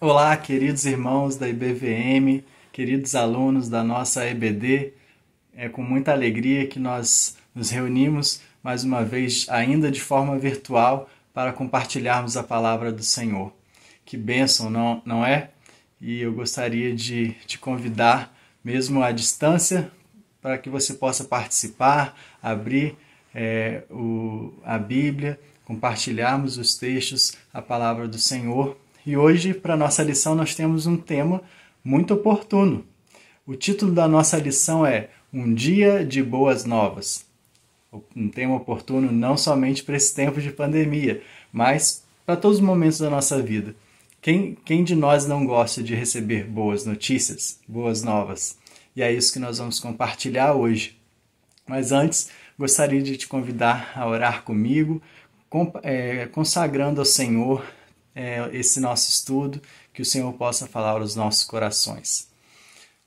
Olá, queridos irmãos da IBVM, queridos alunos da nossa EBD. É com muita alegria que nós nos reunimos mais uma vez, ainda de forma virtual, para compartilharmos a palavra do Senhor. Que bênção, não é? E eu gostaria de te convidar, mesmo à distância, para que você possa participar, abrir a Bíblia, compartilharmos os textos, a palavra do Senhor. E hoje, para a nossa lição, nós temos um tema muito oportuno. O título da nossa lição é Um Dia de Boas Novas. Um tema oportuno não somente para esse tempo de pandemia, mas para todos os momentos da nossa vida. Quem de nós não gosta de receber boas notícias, boas novas? E é isso que nós vamos compartilhar hoje. Mas antes, gostaria de te convidar a orar comigo, consagrando ao Senhor esse nosso estudo, que o Senhor possa falar aos nossos corações.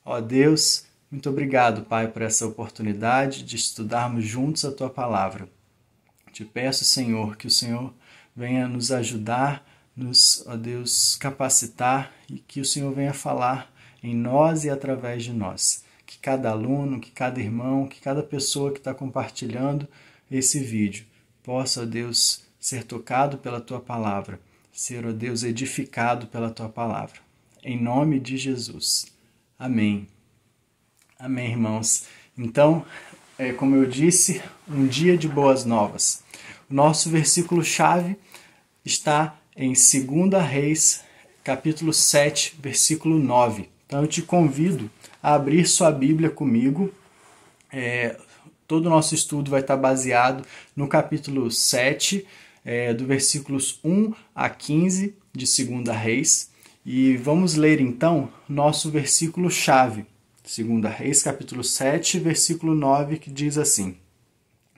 Ó Deus, muito obrigado, Pai, por essa oportunidade de estudarmos juntos a Tua Palavra. Te peço, Senhor, que o Senhor venha nos ajudar, ó Deus, capacitar e que o Senhor venha falar em nós e através de nós. Que cada aluno, que cada irmão, que cada pessoa que está compartilhando esse vídeo possa, ó Deus, ser tocado pela Tua Palavra, ser, ó Deus, edificado pela Tua Palavra. Em nome de Jesus. Amém. Amém, irmãos. Então, como eu disse, um dia de boas novas. O nosso versículo-chave está em 2 Reis, capítulo 7, versículo 9. Então, eu te convido a abrir sua Bíblia comigo. Todo o nosso estudo vai estar baseado no capítulo 7, do versículos 1 a 15 de 2 Reis. E vamos ler então nosso versículo-chave. 2 Reis, capítulo 7, versículo 9, que diz assim: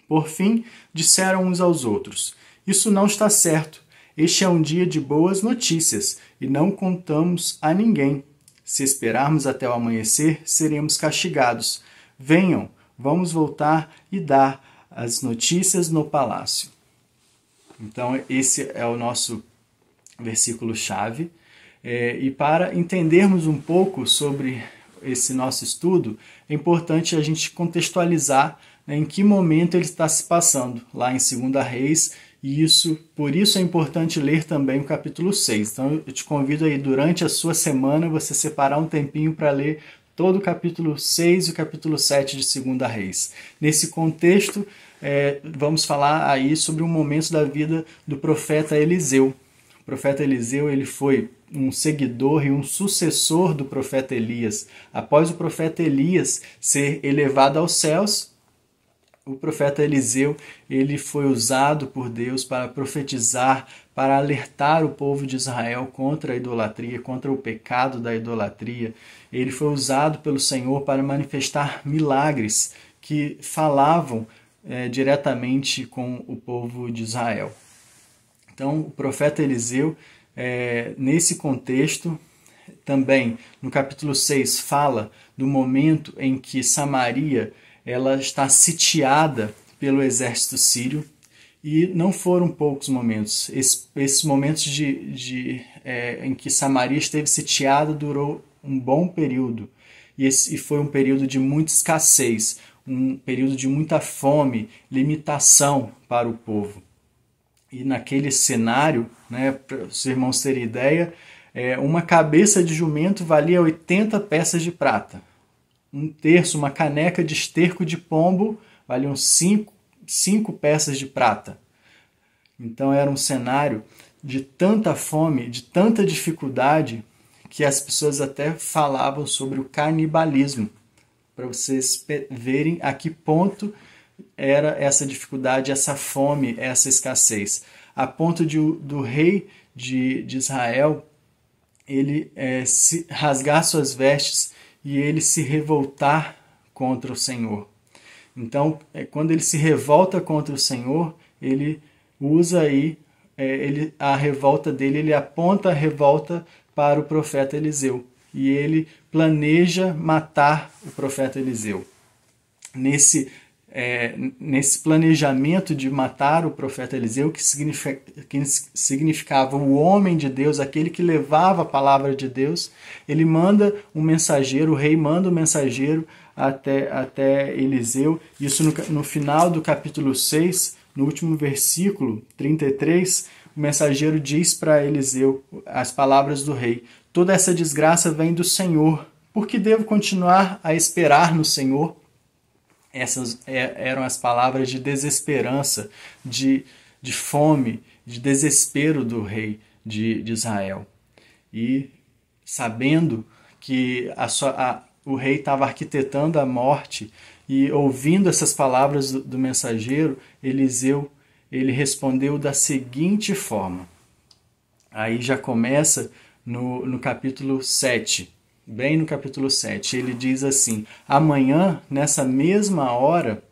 Por fim, disseram uns aos outros: Isso não está certo. Este é um dia de boas notícias, e não contamos a ninguém. Se esperarmos até o amanhecer, seremos castigados. Venham, vamos voltar e dar as notícias no palácio. Então, esse é o nosso versículo-chave. E para entendermos um pouco sobre esse nosso estudo, é importante a gente contextualizar, né, em que momento ele está se passando, lá em 2 Reis, e por isso é importante ler também o capítulo 6. Então eu te convido aí, durante a sua semana, você separar um tempinho para ler todo o capítulo 6 e o capítulo 7 de 2 Reis. Nesse contexto, vamos falar aí sobre um momento da vida do profeta Eliseu. O profeta Eliseu, ele foi um seguidor e um sucessor do profeta Elias. Após o profeta Elias ser elevado aos céus, o profeta Eliseu, ele foi usado por Deus para profetizar, para alertar o povo de Israel contra a idolatria, contra o pecado da idolatria. Ele foi usado pelo Senhor para manifestar milagres que falavam diretamente com o povo de Israel. Então, o profeta Eliseu, nesse contexto, também no capítulo 6, fala do momento em que Samaria ela está sitiada pelo exército sírio, e não foram poucos momentos. Esses momentos em que Samaria esteve sitiada durou um bom período, e foi um período de muita escassez, um período de muita fome, limitação para o povo. E naquele cenário, né, para os irmãos terem ideia, uma cabeça de jumento valia 80 peças de prata. Um terço, uma caneca de esterco de pombo, valiam 5 peças de prata. Então era um cenário de tanta fome, de tanta dificuldade, que as pessoas até falavam sobre o canibalismo, para vocês verem a que ponto era essa dificuldade, essa fome, essa escassez. A ponto do rei de Israel, ele se rasgar suas vestes e ele se revoltar contra o Senhor. Então, quando ele se revolta contra o Senhor, ele usa aí a revolta dele, ele aponta a revolta para o profeta Eliseu. E ele planeja matar o profeta Eliseu. Nesse nesse planejamento de matar o profeta Eliseu, que significava o homem de Deus, aquele que levava a palavra de Deus, ele manda um mensageiro, o rei manda um mensageiro até Eliseu. Isso no final do capítulo 6, no último versículo 33, o mensageiro diz para Eliseu as palavras do rei: toda essa desgraça vem do Senhor, por que devo continuar a esperar no Senhor? Essas eram as palavras de desesperança, de fome, de desespero do rei de Israel. E sabendo que o rei estava arquitetando a morte e ouvindo essas palavras do mensageiro, Eliseu, ele respondeu da seguinte forma. Aí já começa no capítulo 7. Bem no capítulo 7, ele diz assim: amanhã, nessa mesma hora,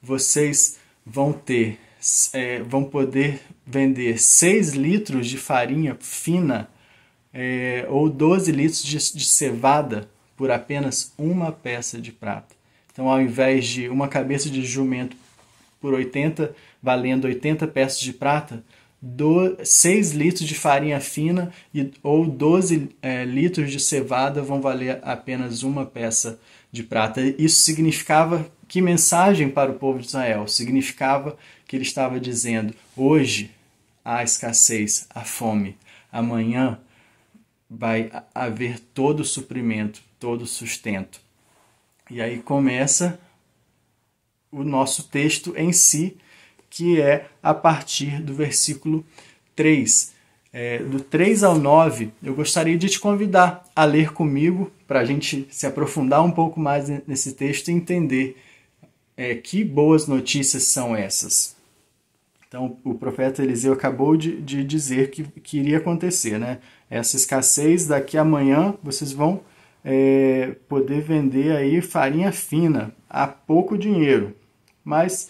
vocês vão poder vender 6 litros de farinha fina ou 12 litros de cevada por apenas uma peça de prata. Então, ao invés de uma cabeça de jumento por 80, valendo 80 peças de prata, 6 litros de farinha fina ou 12 litros de cevada vão valer apenas uma peça de prata. Isso significava que mensagem para o povo de Israel? Significava que ele estava dizendo: hoje há escassez, há fome, amanhã vai haver todo o suprimento, todo o sustento. E aí começa o nosso texto em si, que é a partir do versículo 3. Do 3 ao 9, eu gostaria de te convidar a ler comigo, para a gente se aprofundar um pouco mais nesse texto e entender que boas notícias são essas. Então, o profeta Eliseu acabou de dizer que iria acontecer, né? Essa escassez, daqui a amanhã, vocês vão poder vender aí farinha fina a pouco dinheiro. Mas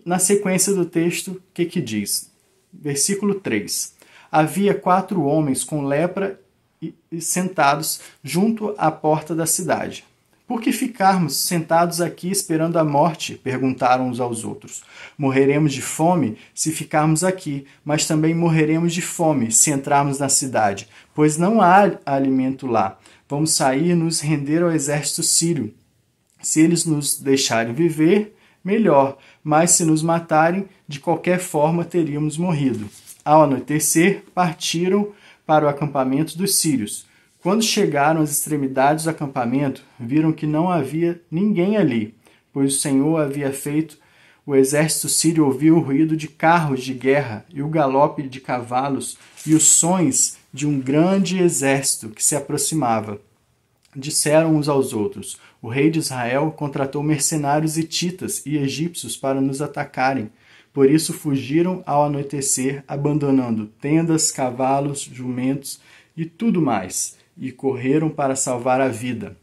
na sequência do texto, o que diz? Versículo 3. Havia 4 homens com lepra sentados junto à porta da cidade. Por que ficarmos sentados aqui esperando a morte? Perguntaram uns aos outros. Morreremos de fome se ficarmos aqui, mas também morreremos de fome se entrarmos na cidade, pois não há alimento lá. Vamos sair e nos render ao exército sírio. Se eles nos deixarem viver, melhor, mas se nos matarem, de qualquer forma teríamos morrido. Ao anoitecer, partiram para o acampamento dos sírios. Quando chegaram às extremidades do acampamento, viram que não havia ninguém ali, pois o Senhor havia feito o exército sírio ouvir o ruído de carros de guerra e o galope de cavalos e os sons de um grande exército que se aproximava. Disseram uns aos outros: o rei de Israel contratou mercenários hititas e egípcios para nos atacarem. Por isso fugiram ao anoitecer, abandonando tendas, cavalos, jumentos e tudo mais, e correram para salvar a vida.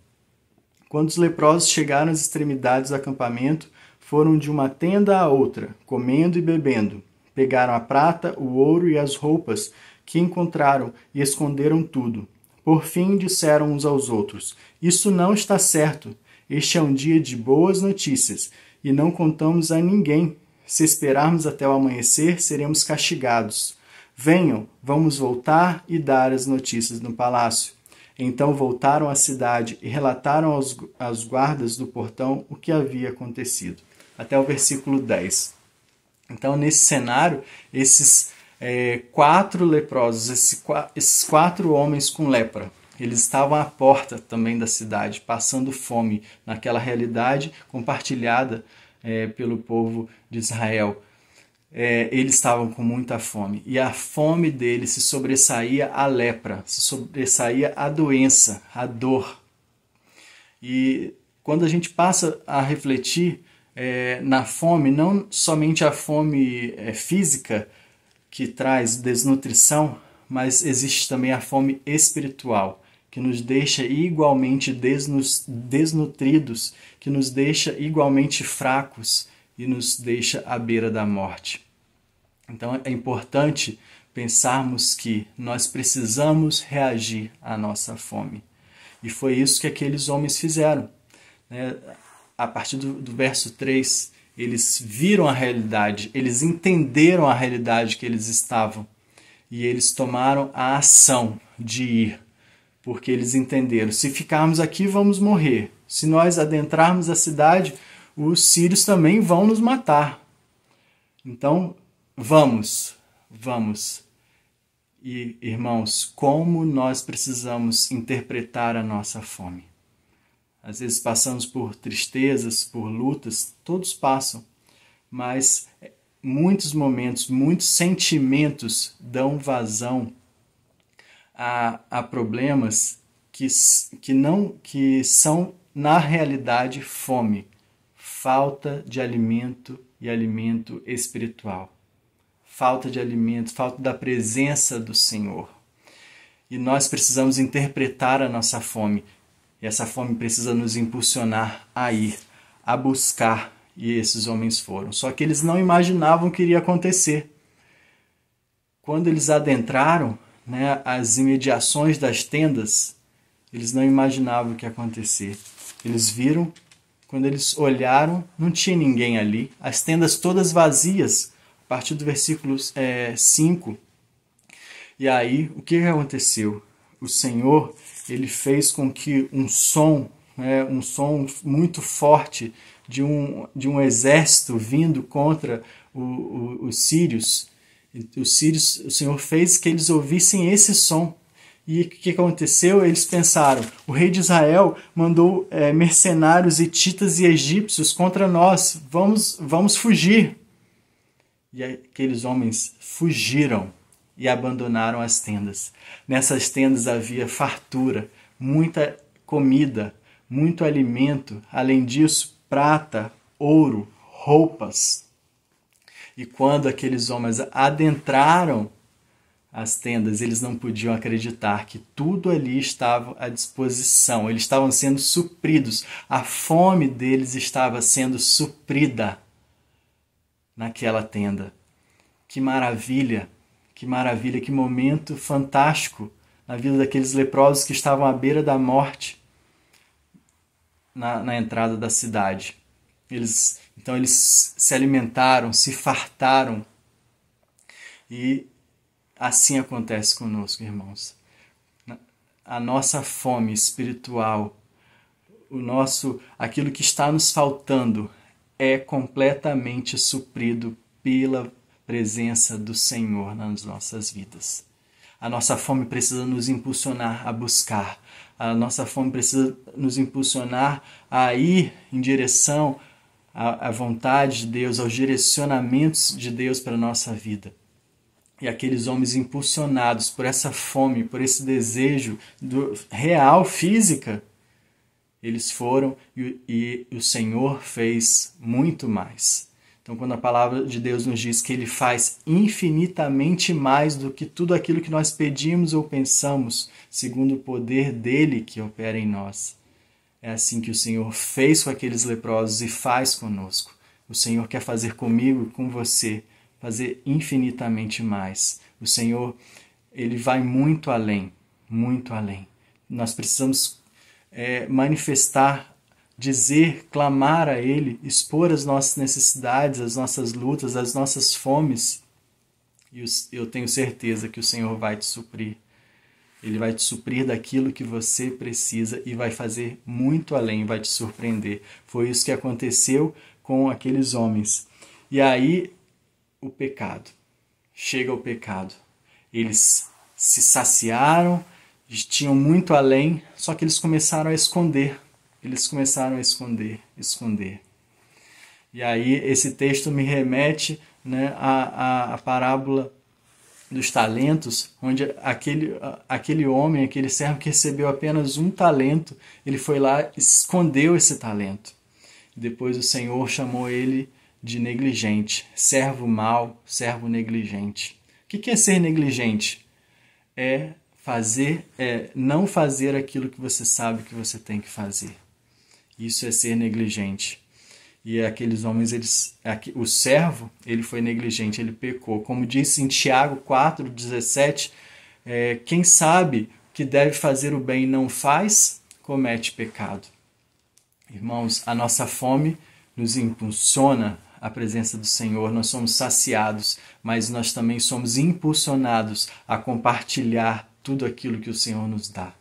Quando os leprosos chegaram às extremidades do acampamento, foram de uma tenda a outra, comendo e bebendo. Pegaram a prata, o ouro e as roupas que encontraram e esconderam tudo. Por fim, disseram uns aos outros: isso não está certo. Este é um dia de boas notícias, e não contamos a ninguém. Se esperarmos até o amanhecer, seremos castigados. Venham, vamos voltar e dar as notícias no palácio. Então voltaram à cidade e relataram aos guardas do portão o que havia acontecido. Até o versículo 10. Então, nesse cenário, esses 4 leprosos, esses 4 homens com lepra, eles estavam à porta também da cidade, passando fome, naquela realidade compartilhada pelo povo de Israel. Eles estavam com muita fome, e a fome deles se sobressaía a lepra, se sobressaía a doença, a dor. E quando a gente passa a refletir na fome, não somente a fome física, que traz desnutrição, mas existe também a fome espiritual, que nos deixa igualmente desnutridos, que nos deixa igualmente fracos e nos deixa à beira da morte. Então é importante pensarmos que nós precisamos reagir à nossa fome. E foi isso que aqueles homens fizeram. a partir do verso 3, eles viram a realidade, eles entenderam a realidade que eles estavam. E eles tomaram a ação de ir, porque eles entenderam, se ficarmos aqui vamos morrer. Se nós adentrarmos a cidade, os sírios também vão nos matar. Então, vamos. E, irmãos, como nós precisamos interpretar a nossa fome. Às vezes passamos por tristezas, por lutas, todos passam, mas muitos momentos, muitos sentimentos dão vazão a problemas que são, na realidade, fome, falta de alimento e alimento espiritual, falta de alimento, falta da presença do Senhor. E nós precisamos interpretar a nossa fome, e essa fome precisa nos impulsionar a ir, a buscar, e esses homens foram. Só que eles não imaginavam o que iria acontecer. Quando eles adentraram, né, as imediações das tendas, eles não imaginavam o que ia acontecer. Eles viram, quando eles olharam, não tinha ninguém ali. As tendas todas vazias, a partir do versículo 5. E aí, o que aconteceu? O Senhor, ele fez com que um som muito forte de um exército vindo contra os sírios. Os sírios, o Senhor fez que eles ouvissem esse som. E o que aconteceu? Eles pensaram, o rei de Israel mandou mercenários hititas e egípcios contra nós, vamos fugir. E aqueles homens fugiram e abandonaram as tendas. Nessas tendas havia fartura, muita comida, muito alimento, além disso, prata, ouro, roupas. E quando aqueles homens adentraram as tendas, eles não podiam acreditar que tudo ali estava à disposição. Eles estavam sendo supridos. A fome deles estava sendo suprida naquela tenda. Que maravilha, que momento fantástico na vida daqueles leprosos que estavam à beira da morte na entrada da cidade. Então eles se alimentaram, se fartaram. E assim acontece conosco, irmãos. A nossa fome espiritual, aquilo que está nos faltando, é completamente suprido pela presença do Senhor nas nossas vidas. A nossa fome precisa nos impulsionar a buscar. A nossa fome precisa nos impulsionar a ir em direção à vontade de Deus, aos direcionamentos de Deus para a nossa vida. E aqueles homens impulsionados por essa fome, por esse desejo real, física, eles foram e o Senhor fez muito mais. Então, quando a palavra de Deus nos diz que Ele faz infinitamente mais do que tudo aquilo que nós pedimos ou pensamos, segundo o poder dEle que opera em nós, é assim que o Senhor fez com aqueles leprosos e faz conosco. O Senhor quer fazer comigo e com você, fazer infinitamente mais. O Senhor, Ele vai muito além, muito além. Nós precisamos manifestar, dizer, clamar a Ele, expor as nossas necessidades, as nossas lutas, as nossas fomes. E eu tenho certeza que o Senhor vai te suprir. Ele vai te suprir daquilo que você precisa e vai fazer muito além, vai te surpreender. Foi isso que aconteceu com aqueles homens. E aí, o pecado. Chega o pecado. Eles se saciaram, tinham muito além, só que eles começaram a esconder. Eles começaram a esconder. E aí esse texto me remete, né, à parábola dos talentos, onde aquele homem, aquele servo que recebeu apenas um talento, ele foi lá e escondeu esse talento. Depois o Senhor chamou ele de negligente, servo mau, servo negligente. O que é ser negligente? É não fazer aquilo que você sabe que você tem que fazer. Isso é ser negligente. E aqueles homens, o servo, ele foi negligente, ele pecou. Como disse em Tiago 4,17, quem sabe que deve fazer o bem e não faz, comete pecado. Irmãos, a nossa fome nos impulsiona à presença do Senhor, nós somos saciados, mas nós também somos impulsionados a compartilhar tudo aquilo que o Senhor nos dá.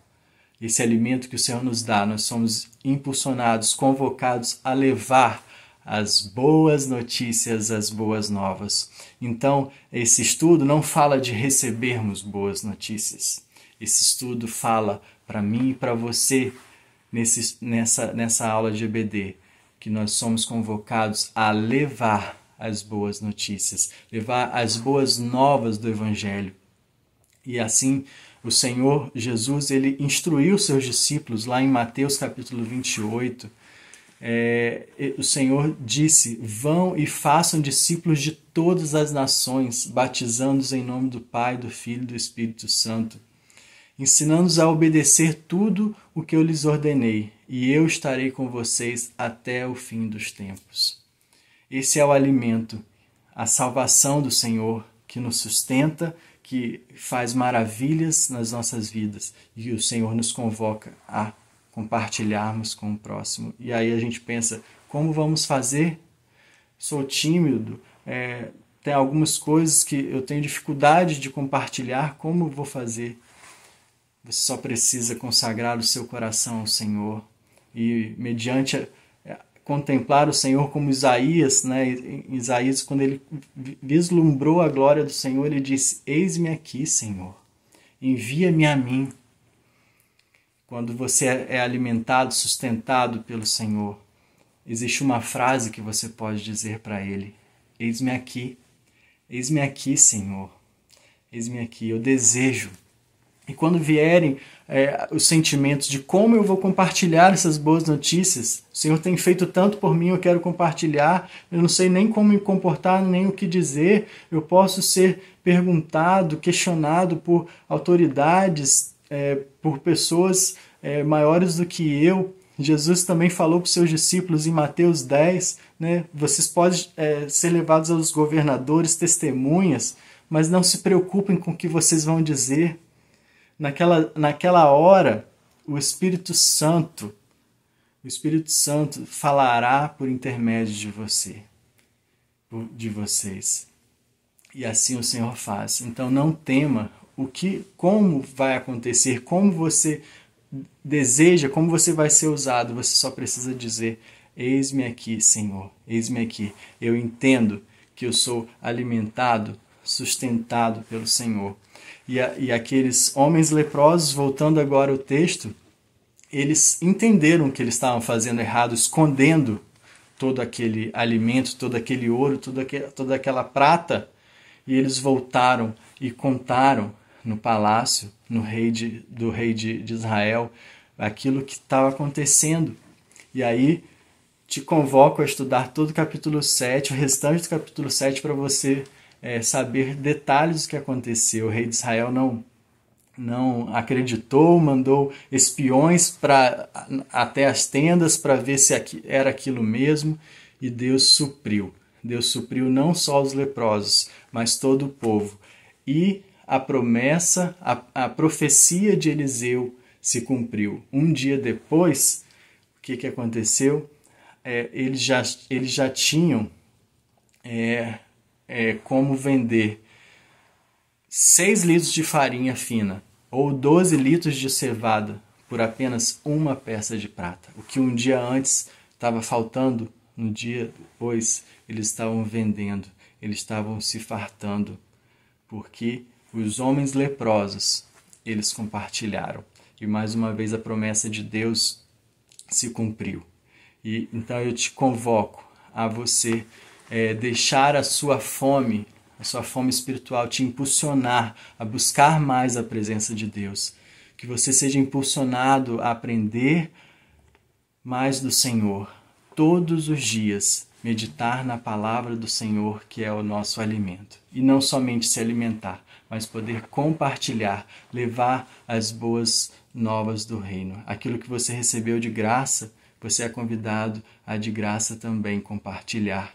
Esse alimento que o Senhor nos dá, nós somos impulsionados, convocados a levar as boas notícias, as boas novas. Então, esse estudo não fala de recebermos boas notícias. Esse estudo fala para mim e para você, nessa aula de EBD, que nós somos convocados a levar as boas notícias, levar as boas novas do Evangelho. E assim, o Senhor Jesus, ele instruiu seus discípulos lá em Mateus capítulo 28. O Senhor disse: vão e façam discípulos de todas as nações, batizando-os em nome do Pai, do Filho e do Espírito Santo, ensinando-os a obedecer tudo o que eu lhes ordenei, e eu estarei com vocês até o fim dos tempos. Esse é o alimento, a salvação do Senhor, que nos sustenta, que faz maravilhas nas nossas vidas, e o Senhor nos convoca a compartilharmos com o próximo. E aí a gente pensa, como vamos fazer? Sou tímido, tem algumas coisas que eu tenho dificuldade de compartilhar, como vou fazer? Você só precisa consagrar o seu coração ao Senhor e, mediante contemplar o Senhor, como Isaías, né? Isaías, quando ele vislumbrou a glória do Senhor, ele disse: eis-me aqui, Senhor, envia-me a mim. Quando você é alimentado, sustentado pelo Senhor, existe uma frase que você pode dizer para Ele: eis-me aqui, Senhor, eis-me aqui, eu desejo. E quando vierem os sentimentos de como eu vou compartilhar essas boas notícias, o Senhor tem feito tanto por mim, eu quero compartilhar, eu não sei nem como me comportar, nem o que dizer, eu posso ser perguntado, questionado por autoridades, por pessoas maiores do que eu. Jesus também falou para os seus discípulos em Mateus 10, né? Vocês podem ser levados aos governadores, testemunhas, mas não se preocupem com o que vocês vão dizer. Naquela hora, o Espírito Santo falará por intermédio de vocês. E assim o Senhor faz. Então não tema como vai acontecer, como você deseja, como você vai ser usado. Você só precisa dizer: eis-me aqui, Senhor, eis-me aqui. Eu entendo que eu sou alimentado, sustentado pelo Senhor. E aqueles homens leprosos, voltando agora ao texto, eles entenderam que eles estavam fazendo errado, escondendo todo aquele alimento, todo aquele ouro, toda aquela prata, e eles voltaram e contaram no palácio, do rei de Israel, aquilo que estava acontecendo. E aí te convoco a estudar todo o capítulo 7, o restante do capítulo 7, para você saber detalhes do que aconteceu. O rei de Israel não acreditou, mandou espiões até as tendas para ver se era aquilo mesmo, e Deus supriu. Deus supriu não só os leprosos, mas todo o povo. E a promessa, a profecia de Eliseu se cumpriu. Um dia depois, o que aconteceu? Eles já tinham como vender 6 litros de farinha fina ou 12 litros de cevada por apenas uma peça de prata. O que um dia antes estava faltando, no dia depois eles estavam vendendo, eles estavam se fartando, porque os homens leprosos, eles compartilharam. E mais uma vez a promessa de Deus se cumpriu. E então eu te convoco a você deixar a sua fome espiritual te impulsionar a buscar mais a presença de Deus. Que você seja impulsionado a aprender mais do Senhor. Todos os dias, meditar na palavra do Senhor, que é o nosso alimento. E não somente se alimentar, mas poder compartilhar, levar as boas novas do reino. Aquilo que você recebeu de graça, você é convidado a de graça também compartilhar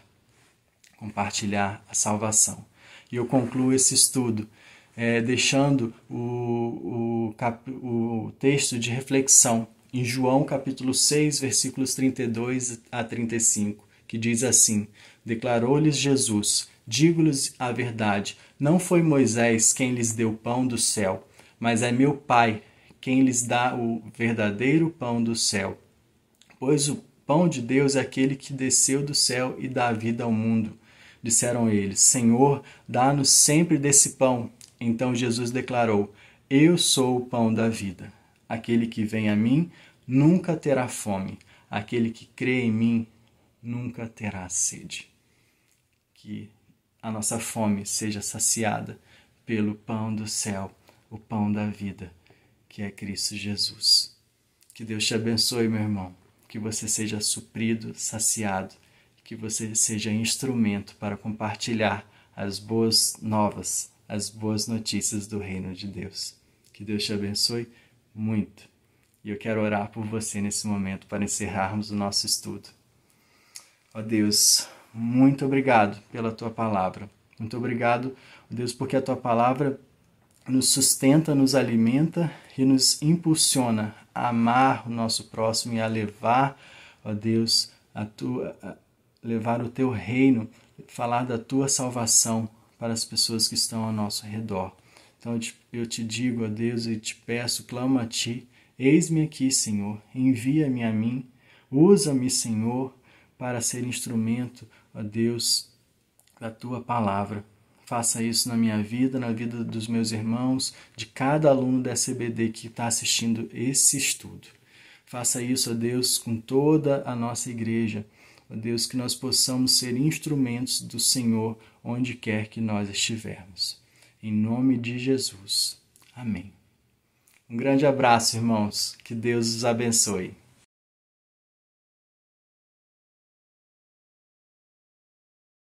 a salvação. E eu concluo esse estudo deixando o texto de reflexão em João capítulo 6, versículos 32 a 35, que diz assim: Declarou-lhes Jesus: Digo-lhes a verdade, não foi Moisés quem lhes deu pão do céu, mas é meu Pai quem lhes dá o verdadeiro pão do céu. Pois o pão de Deus é aquele que desceu do céu e dá vida ao mundo. Disseram eles: Senhor, dá-nos sempre desse pão. Então Jesus declarou: Eu sou o pão da vida. Aquele que vem a mim nunca terá fome. Aquele que crê em mim nunca terá sede. Que a nossa fome seja saciada pelo pão do céu, o pão da vida, que é Cristo Jesus. Que Deus te abençoe, meu irmão. Que você seja suprido, saciado, que você seja instrumento para compartilhar as boas novas, as boas notícias do reino de Deus. Que Deus te abençoe muito. E eu quero orar por você nesse momento para encerrarmos o nosso estudo. Ó Deus, muito obrigado pela tua palavra. Muito obrigado, Deus, porque a tua palavra nos sustenta, nos alimenta e nos impulsiona a amar o nosso próximo e a levar, ó Deus, levar o teu reino, falar da tua salvação para as pessoas que estão ao nosso redor. Então eu te digo, ó Deus, e te peço, clamo a ti, eis-me aqui, Senhor, envia-me a mim, usa-me, Senhor, para ser instrumento, ó Deus, da tua palavra. Faça isso na minha vida, na vida dos meus irmãos, de cada aluno da EBD que está assistindo esse estudo. Faça isso, ó Deus, com toda a nossa igreja. Ó Deus, que nós possamos ser instrumentos do Senhor onde quer que nós estivermos. Em nome de Jesus. Amém. Um grande abraço, irmãos. Que Deus os abençoe.